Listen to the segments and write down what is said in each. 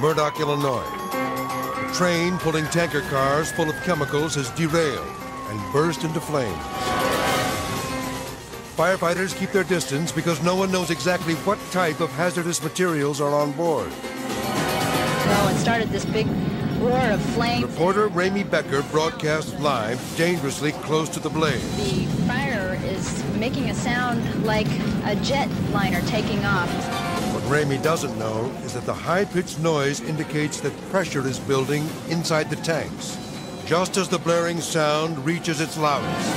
Murdoch, Illinois. A train pulling tanker cars full of chemicals has derailed and burst into flames. Firefighters keep their distance because no one knows exactly what type of hazardous materials are on board. Well, it started this big roar of flames. Reporter Ramey Becker broadcasts live dangerously close to the blaze. The fire is making a sound like a jet liner taking off. What Ramey doesn't know is that the high-pitched noise indicates that pressure is building inside the tanks, just as the blaring sound reaches its loudest.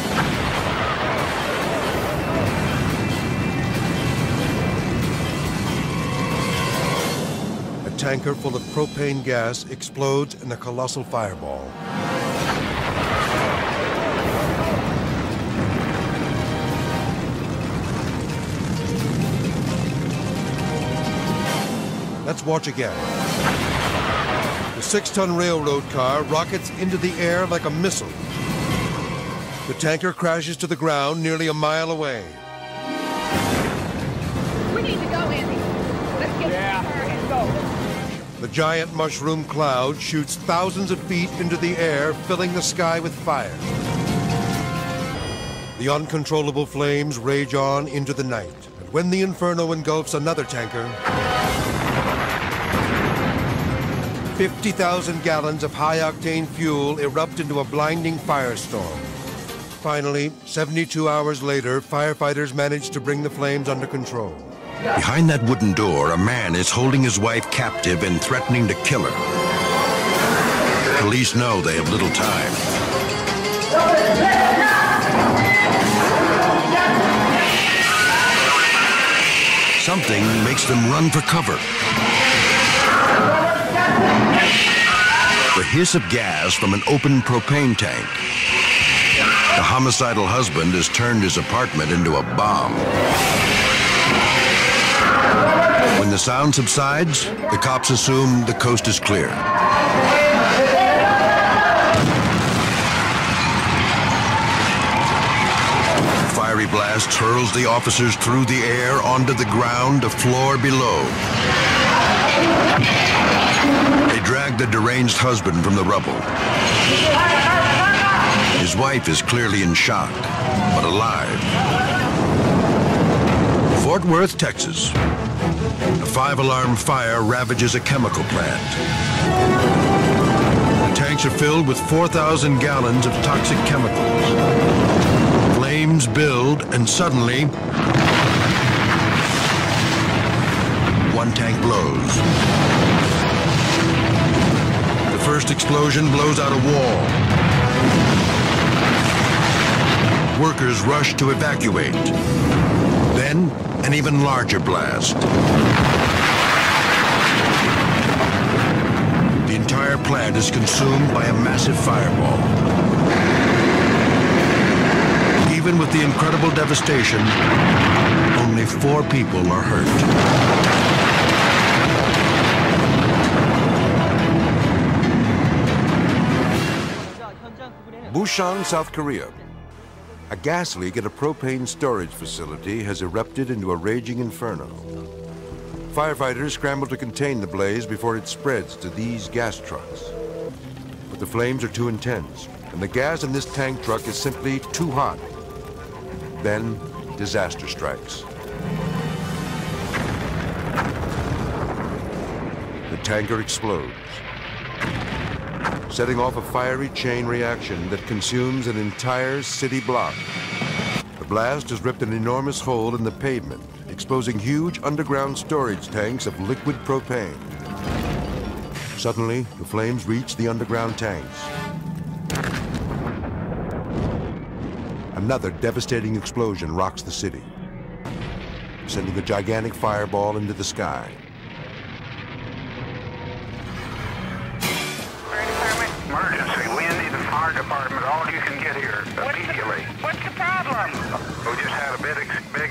A tanker full of propane gas explodes in a colossal fireball. Let's watch again. The 6-ton railroad car rockets into the air like a missile. The tanker crashes to the ground nearly a mile away. We need to go, Andy. Let's get in the car and go. The giant mushroom cloud shoots thousands of feet into the air, filling the sky with fire. The uncontrollable flames rage on into the night. And when the inferno engulfs another tanker, 50,000 gallons of high-octane fuel erupt into a blinding firestorm. Finally, 72 hours later, firefighters manage to bring the flames under control. Behind that wooden door, a man is holding his wife captive and threatening to kill her. Police know they have little time. Something makes them run for cover. The hiss of gas from an open propane tank. The homicidal husband has turned his apartment into a bomb. When the sound subsides, the cops assume the coast is clear. The fiery blast hurls the officers through the air onto the ground, a floor below. They drag the deranged husband from the rubble. His wife is clearly in shock, but alive. Fort Worth, Texas. A 5-alarm fire ravages a chemical plant. The tanks are filled with 4,000 gallons of toxic chemicals. Flames build, and suddenly, one tank blows. The first explosion blows out a wall. Workers rush to evacuate. Then, an even larger blast. The entire plant is consumed by a massive fireball. Even with the incredible devastation, only 4 people are hurt. Busan, South Korea. A gas leak at a propane storage facility has erupted into a raging inferno. Firefighters scramble to contain the blaze before it spreads to these gas trucks. But the flames are too intense, and the gas in this tank truck is simply too hot. Then, disaster strikes. The tanker explodes, setting off a fiery chain reaction that consumes an entire city block. The blast has ripped an enormous hole in the pavement, exposing huge underground storage tanks of liquid propane. Suddenly, the flames reach the underground tanks. Another devastating explosion rocks the city, sending a gigantic fireball into the sky. Emergency, wind in the fire department, all you can get here immediately. What's the problem? We just had a big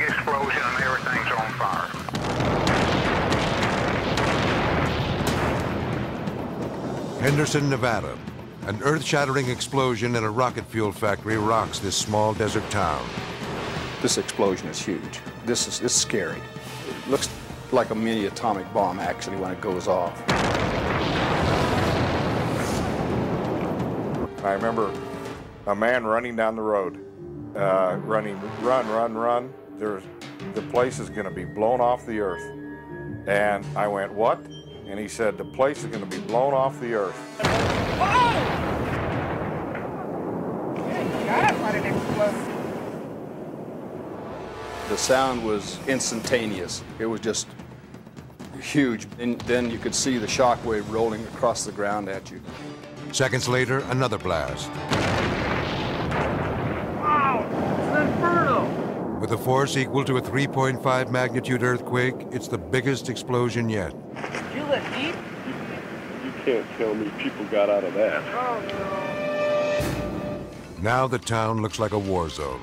explosion and everything's on fire. Henderson, Nevada. An earth-shattering explosion in a rocket fuel factory rocks this small desert town. This explosion is huge. This is scary. It looks like a mini atomic bomb, actually, when it goes off. I remember a man running down the road, run. The place is going to be blown off the earth. And I went, what? And he said, the place is going to be blown off the earth. The sound was instantaneous. It was just huge. And then you could see the shock wave rolling across the ground at you. Seconds later, another blast. Wow, it's an inferno! With a force equal to a 3.5 magnitude earthquake, it's the biggest explosion yet. Did you let deep? You can't tell me people got out of that. Oh, no. Now the town looks like a war zone.